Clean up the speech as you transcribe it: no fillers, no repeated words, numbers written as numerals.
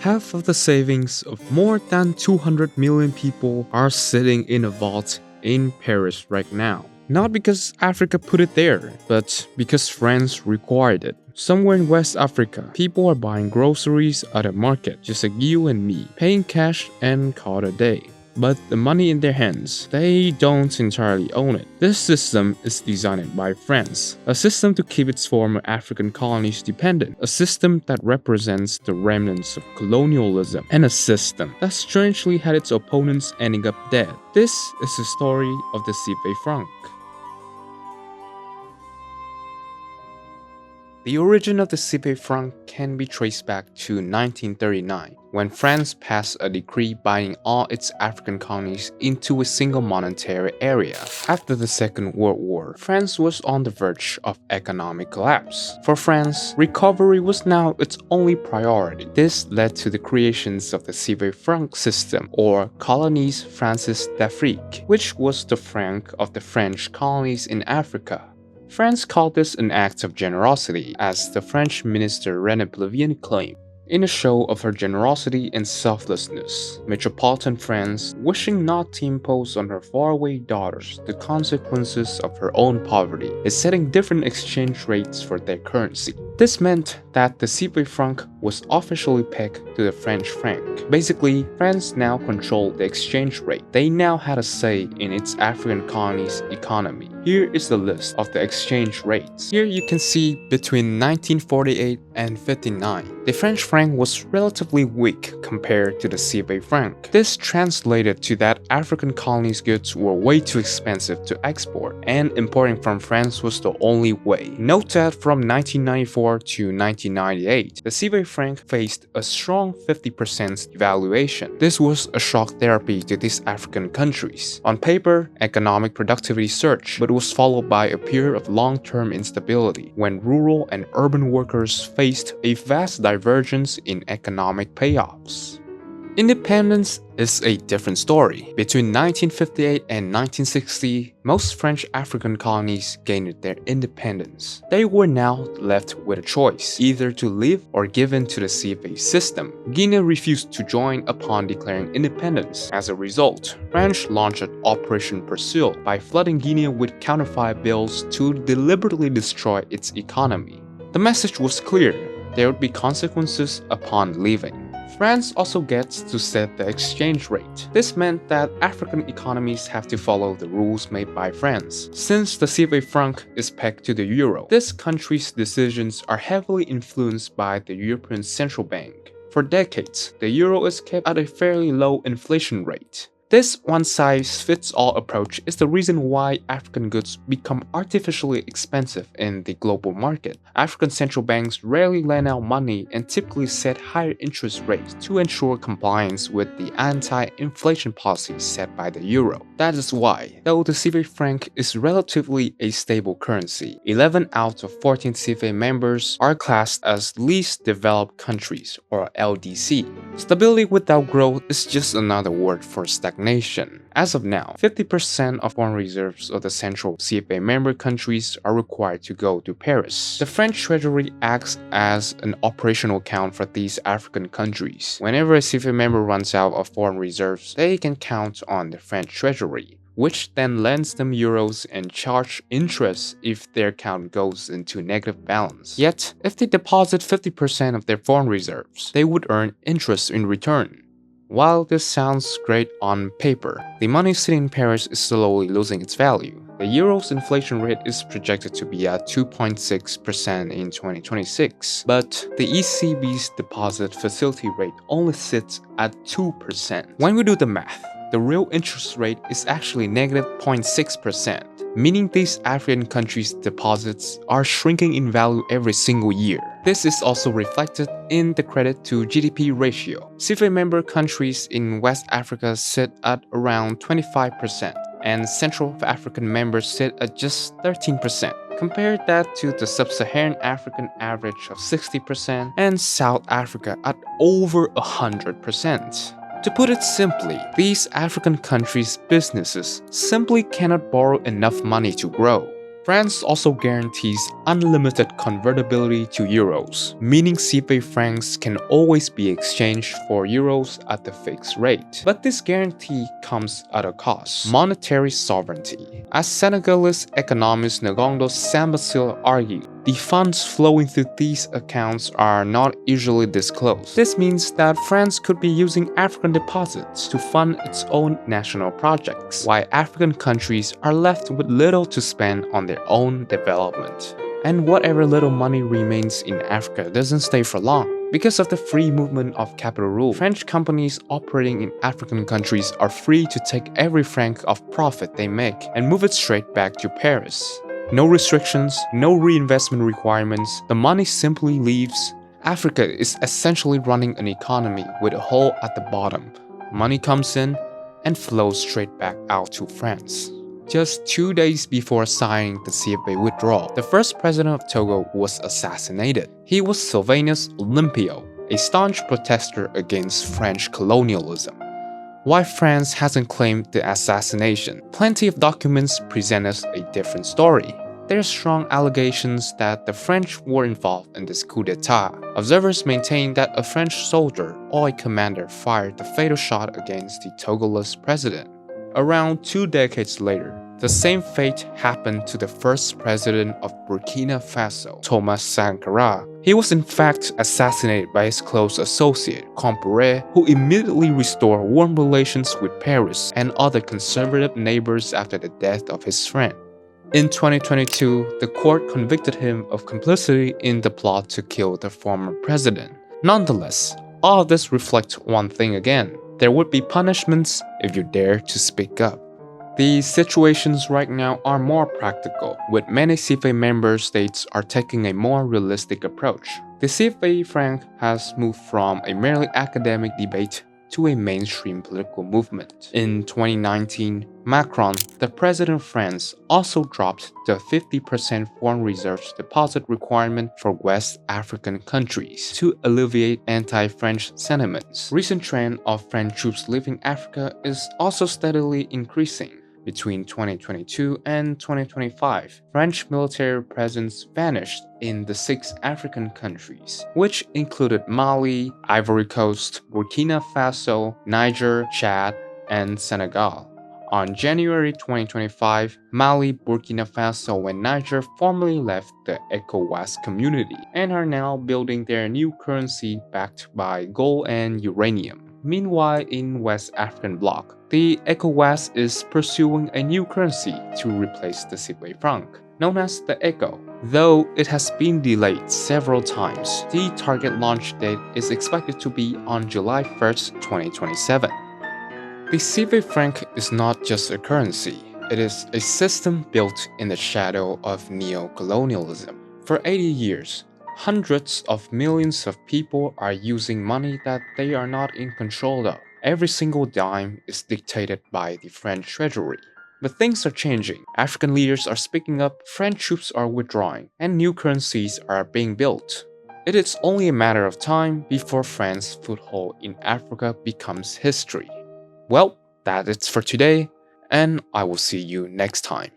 Half of the savings of more than 200 million people are sitting in a vault in Paris right now. Not because Africa put it there, but because France required it. Somewhere in West Africa, people are buying groceries at a market, just like you and me, paying cash and call it a day. But the money in their hands, they don't entirely own it. This system is designed by France, a system to keep its former African colonies dependent, a system that represents the remnants of colonialism, and a system that strangely had its opponents ending up dead. This is the story of the CFA Franc. The origin of the CFA Franc can be traced back to 1939, when France passed a decree binding all its African colonies into a single monetary area. After the Second World War, France was on the verge of economic collapse. For France, recovery was now its only priority. This led to the creations of the CFA Franc system, or colonies françaises d'Afrique, which was the franc of the French colonies in Africa. France called this an act of generosity, as the French minister René Plevien claimed. In a show of her generosity and selflessness, metropolitan France, wishing not to impose on her faraway daughters the consequences of her own poverty, is setting different exchange rates for their currency. This meant that the CFA franc was officially pegged to the French franc. Basically, France now controlled the exchange rate. They now had a say in its African colonies' economy. Here is the list of the exchange rates. Here you can see between 1948 and 59, the French franc was relatively weak compared to the CFA franc. This translated to that African colonies' goods were way too expensive to export, and importing from France was the only way. Note that from 1994 to 1998, the CFA franc faced a strong 50% devaluation. This was a shock therapy to these African countries. On paper, economic productivity surged, but it was followed by a period of long-term instability when rural and urban workers faced a vast divergence in economic payoffs. Independence is a different story. Between 1958 and 1960, most French African colonies gained their independence. They were now left with a choice, either to leave or give in to the CFA system. Guinea refused to join upon declaring independence. As a result, France launched Operation Persil by flooding Guinea with counterfeit bills to deliberately destroy its economy. The message was clear: there would be consequences upon leaving. France also gets to set the exchange rate. This meant that African economies have to follow the rules made by France. Since the CFA franc is pegged to the euro, this country's decisions are heavily influenced by the European Central Bank. For decades, the euro is kept at a fairly low inflation rate. This one-size-fits-all approach is the reason why African goods become artificially expensive in the global market. African central banks rarely lend out money and typically set higher interest rates to ensure compliance with the anti-inflation policies set by the euro. That is why, though the CFA franc is relatively a stable currency, 11 out of 14 CFA members are classed as least developed countries, or LDC. Stability without growth is just another word for stagnation. As of now, 50% of foreign reserves of the central CFA member countries are required to go to Paris. The French Treasury acts as an operational account for these African countries. Whenever a CFA member runs out of foreign reserves, they can count on the French Treasury, which then lends them euros and charge interest if their account goes into negative balance. Yet, if they deposit 50% of their foreign reserves, they would earn interest in return. While this sounds great on paper, the money sitting in Paris is slowly losing its value. The euro's inflation rate is projected to be at 2.6% in 2026, but the ECB's deposit facility rate only sits at 2%. When we do the math, the real interest rate is actually negative 0.6%, meaning these African countries' deposits are shrinking in value every single year. This is also reflected in the credit to GDP ratio. CFA member countries in West Africa sit at around 25%, and Central African members sit at just 13%. Compare that to the Sub-Saharan African average of 60% and South Africa at over 100%. To put it simply, these African countries' businesses simply cannot borrow enough money to grow. France also guarantees unlimited convertibility to euros, meaning CFA francs can always be exchanged for euros at the fixed rate. But this guarantee comes at a cost: monetary sovereignty. As Senegalese economist Ndongo Samba Sylla argued, the funds flowing through these accounts are not usually disclosed. This means that France could be using African deposits to fund its own national projects, while African countries are left with little to spend on their own development. And whatever little money remains in Africa doesn't stay for long. Because of the free movement of capital rule, French companies operating in African countries are free to take every franc of profit they make and move it straight back to Paris. No restrictions, no reinvestment requirements, the money simply leaves. Africa is essentially running an economy with a hole at the bottom. Money comes in and flows straight back out to France. Just 2 days before signing the CFA withdrawal, the first president of Togo was assassinated. He was Sylvanus Olympio, a staunch protester against French colonialism. Why France hasn't claimed the assassination? Plenty of documents present us a different story. There are strong allegations that the French were involved in this coup d'etat. Observers maintain that a French soldier or a commander fired the fatal shot against the Togolese president. Around 2 decades later, the same fate happened to the first president of Burkina-Faso, Thomas Sankara. He was in fact assassinated by his close associate, Compaoré, who immediately restored warm relations with Paris and other conservative neighbors after the death of his friend. In 2022, the court convicted him of complicity in the plot to kill the former president. Nonetheless, all of this reflects one thing again: there would be punishments if you dare to speak up. The situations right now are more practical, with many CFA member states are taking a more realistic approach. The CFA Franc has moved from a merely academic debate to a mainstream political movement. In 2019, Macron, the president of France, also dropped the 50% foreign reserves deposit requirement for West African countries to alleviate anti-French sentiments. Recent trend of French troops leaving Africa is also steadily increasing. Between 2022 and 2025, French military presence vanished in the 6 African countries, which included Mali, Ivory Coast, Burkina Faso, Niger, Chad, and Senegal. On January 2025, Mali, Burkina Faso, and Niger formally left the ECOWAS community and are now building their new currency backed by gold and uranium. Meanwhile, in West African bloc, the ECOWAS is pursuing a new currency to replace the CFA franc, known as the ECO. Though it has been delayed several times, the target launch date is expected to be on July 1st, 2027. The CFA franc is not just a currency, it is a system built in the shadow of neocolonialism. For 80 years, hundreds of millions of people are using money that they are not in control of. Every single dime is dictated by the French treasury. But things are changing. African leaders are speaking up, French troops are withdrawing, and new currencies are being built. It is only a matter of time before France's foothold in Africa becomes history. Well, that is for today, and I will see you next time.